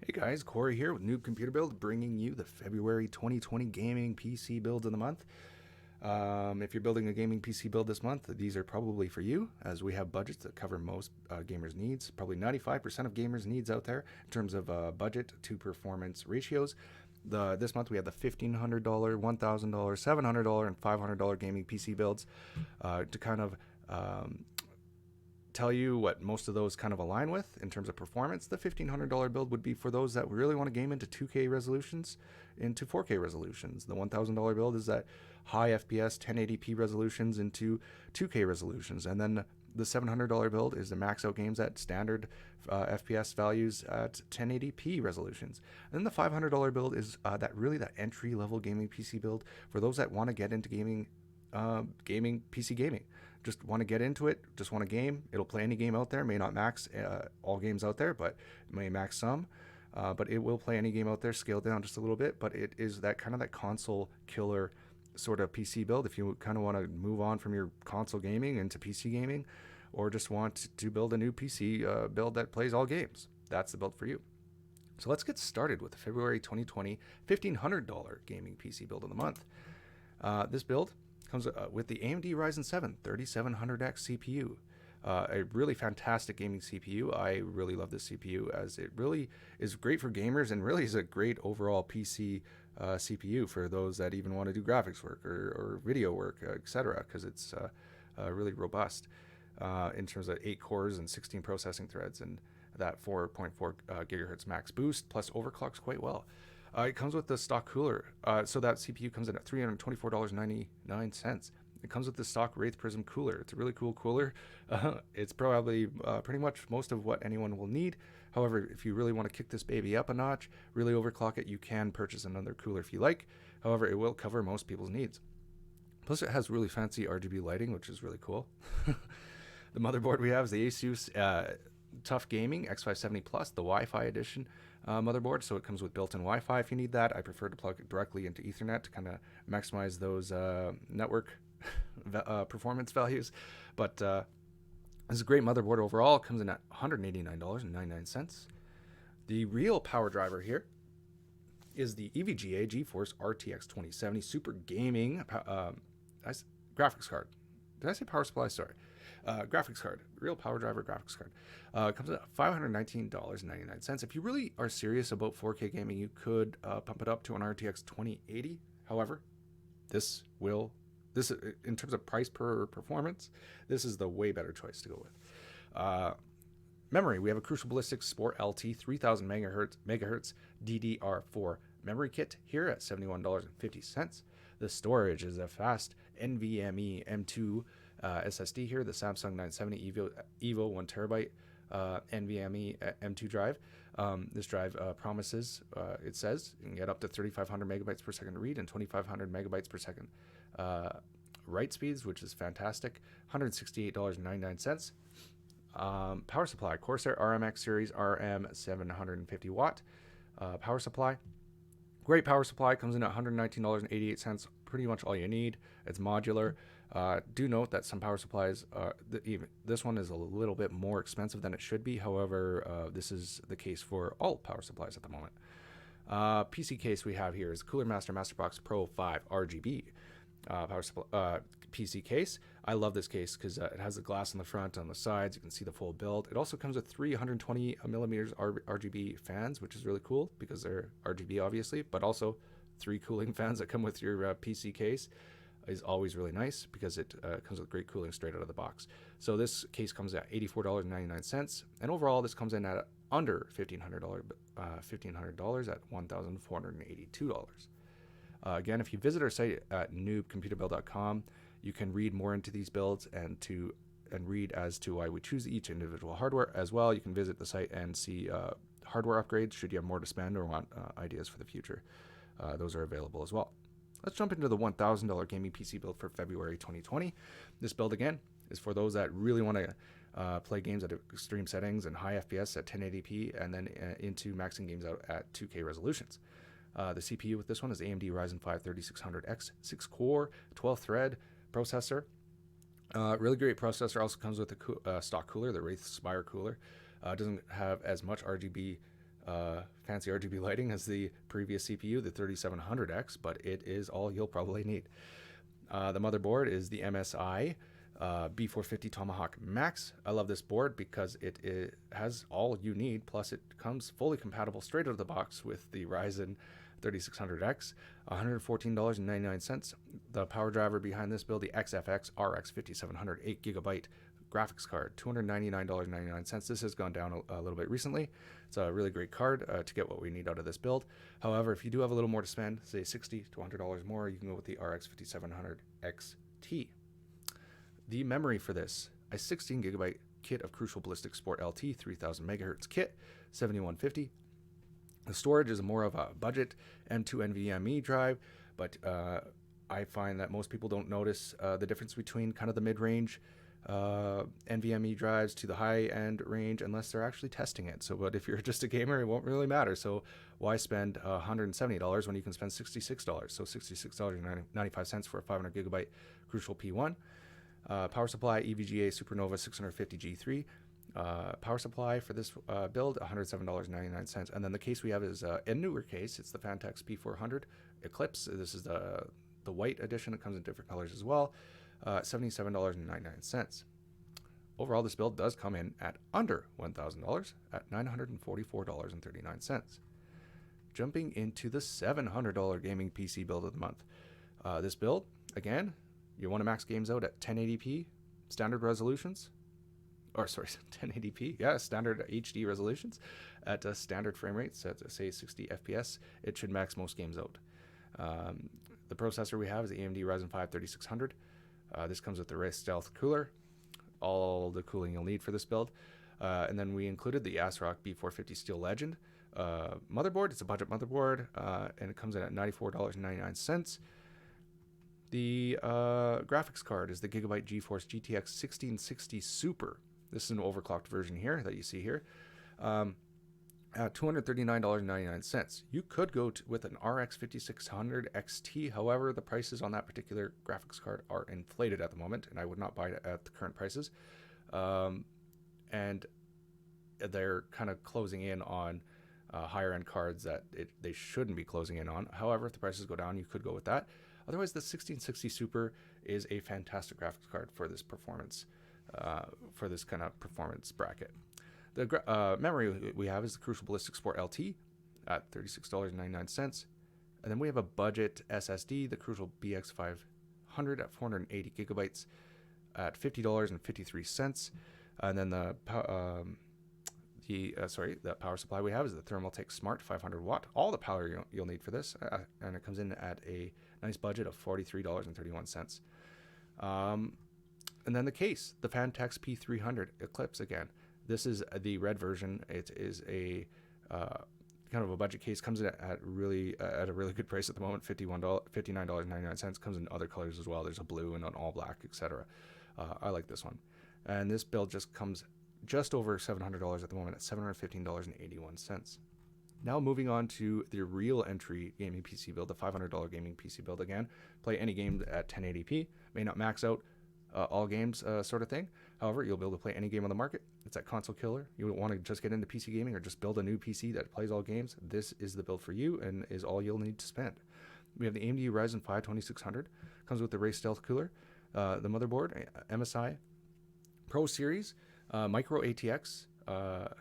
Hey guys, Corey here with Noob Computer Build, bringing you the February 2020 gaming PC builds of the month. If you're building a gaming PC build this month, these are probably for you, as we have budgets that cover most gamers' needs. Probably 95% of gamers' needs out there in terms of budget to performance ratios. This month we have the $1,500, $1,000, $700, and $500 gaming PC builds to kind of tell you what most of those kind of align with in terms of performance. The $1,500 build would be for those that really want to game into 2K resolutions, into 4K resolutions. The $1,000 build is that high FPS 1080p resolutions into 2K resolutions. And then the $700 build is the max out games at standard FPS values at 1080p resolutions. And then the $500 build is that entry level gaming PC build for those that want to get into PC gaming. Just want to get into it, just want to game. It'll play any game out there. May not max all games out there, but it may max some. But it will play any game out there, scaled down just a little bit. But it is that kind of that console killer sort of PC build. If you kind of want to move on from your console gaming into PC gaming, or just want to build a new PC build that plays all games, that's the build for you. So let's get started with the February 2020 $1,500 gaming PC build of the month. This build comes with the AMD Ryzen 7 3700X CPU. A really fantastic gaming CPU. I really love this CPU as it really is great for gamers and really is a great overall PC CPU for those that even want to do graphics work or video work, etc. Because it's really robust in terms of 8 cores and 16 processing threads and that 4.4 gigahertz max boost, plus overclocks quite well. It comes with the stock cooler. So that CPU comes in at $324.99. It comes with the stock Wraith Prism cooler. It's a really cool cooler. It's probably pretty much most of what anyone will need. However, if you really want to kick this baby up a notch, really overclock it, you can purchase another cooler if you like. However, it will cover most people's needs. Plus, it has really fancy RGB lighting, which is really cool. The motherboard we have is the Asus TUF Gaming X570 Plus, the Wi-Fi edition motherboard. So it comes with built-in Wi-Fi if you need that. I prefer to plug it directly into Ethernet to kind of maximize those network performance values. But this is a great motherboard overall. It comes in at $189.99. The real power driver here is the EVGA GeForce RTX 2070 Super Gaming graphics card. Did I say power supply? Sorry. Graphics card, real power driver graphics card. Comes at $519.99. If you really are serious about 4K gaming, you could pump it up to an RTX 2080. However, this in terms of price per performance, this is the way better choice to go with. Memory, we have a Crucial Ballistics Sport LT 3000 megahertz DDR4 memory kit here at $71.50. The storage is a fast NVMe M2 SSD here, the Samsung 970 Evo 1 terabyte NVMe M2 drive. This drive promises, it says, you can get up to 3,500 megabytes per second read and 2,500 megabytes per second write speeds, which is fantastic. $168.99. Power supply, Corsair RMX series RM 750 watt power supply. Great power supply, comes in at $119.88, pretty much all you need. It's modular. Do note that some power supplies, this one is a little bit more expensive than it should be. However, this is the case for all power supplies at the moment. PC case we have here is Cooler Master Masterbox Pro 5 RGB PC case. I love this case because it has the glass on the front, on the sides. You can see the full build. It also comes with 320 millimeters RGB fans, which is really cool because they're RGB obviously, but also 3 cooling fans that come with your PC case is always really nice because it comes with great cooling straight out of the box. So this case comes at $84.99, and overall this comes in at under $1,500 at $1,482. Again, if you visit our site at noobcomputerbuild.com, you can read more into these builds and read as to why we choose each individual hardware. As well, you can visit the site and see hardware upgrades should you have more to spend or want ideas for the future. Those are available as well. Let's jump into the $1,000 gaming PC build for February 2020. This build, again, is for those that really want to play games at extreme settings and high FPS at 1080p, and then into maxing games out at 2K resolutions. The CPU with this one is AMD Ryzen 5 3600X, 6-core, 12-thread processor. Really great processor. Also comes with a stock cooler, the Wraith Spire cooler. Doesn't have as much RGB fancy RGB lighting as the previous CPU, the 3700X, but it is all you'll probably need. The motherboard is the MSI B450 Tomahawk Max. I love this board because it has all you need, plus it comes fully compatible straight out of the box with the Ryzen 3600X, $114.99. The power driver behind this build, the XFX RX 5700 8GB graphics card, $299.99. This has gone down a little bit recently. It's a really great card to get what we need out of this build. However, if you do have a little more to spend, say $60 to $100 more, you can go with the RX 5700 XT. The memory for this, a 16GB kit of Crucial Ballistic Sport LT 3000 MHz kit, $71.50. The storage is more of a budget M2 NVMe drive, but I find that most people don't notice the difference between kind of the mid-range NVMe drives to the high-end range unless they're actually testing it. So, but if you're just a gamer, it won't really matter. So why spend $170 when you can spend $66? So $66.95 for a 500GB Crucial P1. Power supply, EVGA Supernova 650G3. Power supply for this build, $107.99. And then the case we have is a newer case. It's the Fantex P400 Eclipse. This is the white edition. It comes in different colors as well. $77.99. Overall, this build does come in at under $1,000 at $944.39. Jumping into the $700 gaming PC build of the month. This build, again, you want to max games out at 1080p standard resolutions. Or sorry, 1080p, yeah, standard HD resolutions at standard frame rates at say 60 FPS. It should max most games out. The processor we have is the AMD Ryzen 5 3600. This comes with the Race Stealth cooler, all the cooling you'll need for this build. And then we included the ASRock B450 Steel Legend motherboard. It's a budget motherboard, and it comes in at $94.99. The graphics card is the Gigabyte GeForce GTX 1660 Super. This is an overclocked version here that you see here. At $239.99. You could go with an RX 5600 XT. However, the prices on that particular graphics card are inflated at the moment, and I would not buy it at the current prices. And they're kind of closing in on higher end cards that they shouldn't be closing in on. However, if the prices go down, you could go with that. Otherwise, the 1660 Super is a fantastic graphics card for this performance, for this kind of performance bracket. The memory we have is the Crucial Ballistic Sport LT at $36.99. And then we have a budget SSD, the Crucial BX500 at 480 gigabytes at $50.53. And then the power supply we have is the Thermaltake Smart 500 watt. All the power you'll need for this, and it comes in at a nice budget of $43.31. And then the case, the Fantex P300 Eclipse again. This is the red version. It is a kind of a budget case. Comes in at a really good price at the moment, $59.99. Comes in other colors as well. There's a blue and an all black, etc. I like this one. And this build just comes just over $700 at the moment at $715.81. Now moving on to the real entry gaming PC build, the $500 gaming PC build again. Play any game at 1080p. May not max out all games sort of thing. However, you'll be able to play any game on the market. It's at Console Killer. You want to just get into PC gaming or just build a new PC that plays all games. This is the build for you and is all you'll need to spend. We have the AMD Ryzen 5 2600. Comes with the Race Stealth cooler. The motherboard, MSI Pro Series, Micro ATX, a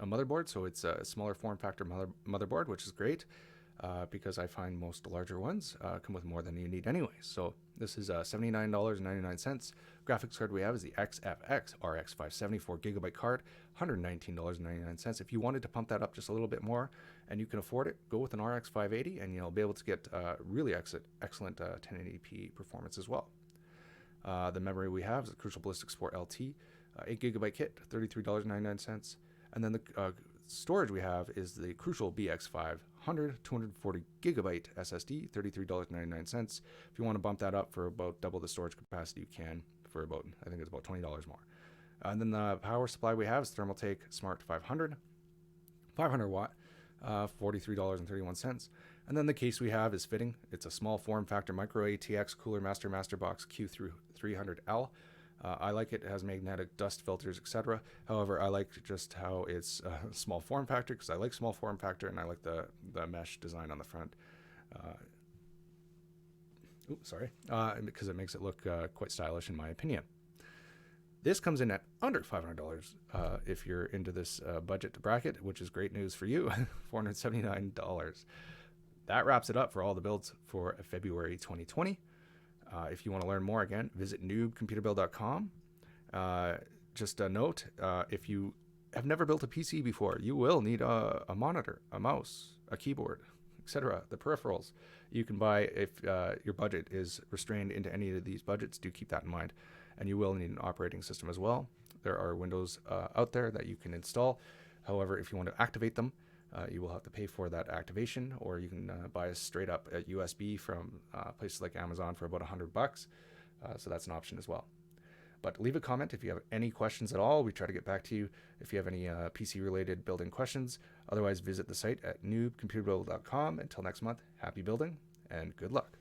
motherboard. So it's a smaller form factor motherboard, which is great. Because I find most larger ones come with more than you need anyway. So this is $79.99. Graphics card we have is the XFX RX 574 gigabyte card, $119.99. If you wanted to pump that up just a little bit more and you can afford it, go with an RX 580 and you'll be able to get really excellent 1080p performance as well. The memory we have is the Crucial Ballistic Sport LT, 8 gigabyte kit, $33.99. And then the storage we have is the Crucial BX500 240 gigabyte SSD, $33.99. If you want to bump that up for about double the storage capacity, you can for about, I think it's about $20 more. And then the power supply we have is Thermaltake Smart 500 watt, $43.31. And then the case we have is fitting. It's a small form factor Micro ATX Cooler Master Box Q300L. I like it. It has magnetic dust filters, etc. However, I like just how it's a small form factor, because I like small form factor, and I like the mesh design on the front. Because it makes it look quite stylish in my opinion. This comes in at under $500 if you're into this budget bracket, which is great news for you. $479. That wraps it up for all the builds for February 2020. If you want to learn more, again, visit noobcomputerbuild.com. Just a note, if you have never built a PC before, you will need a monitor, a mouse, a keyboard, etc. The peripherals you can buy if your budget is restrained into any of these budgets. Do keep that in mind. And you will need an operating system as well. There are Windows out there that you can install. However, if you want to activate them, you will have to pay for that activation, or you can buy a straight up USB from places like Amazon for about $100. So that's an option as well. But leave a comment if you have any questions at all. We try to get back to you if you have any PC related building questions. Otherwise, visit the site at noobcomputerbuild.com. Until next month, happy building and good luck.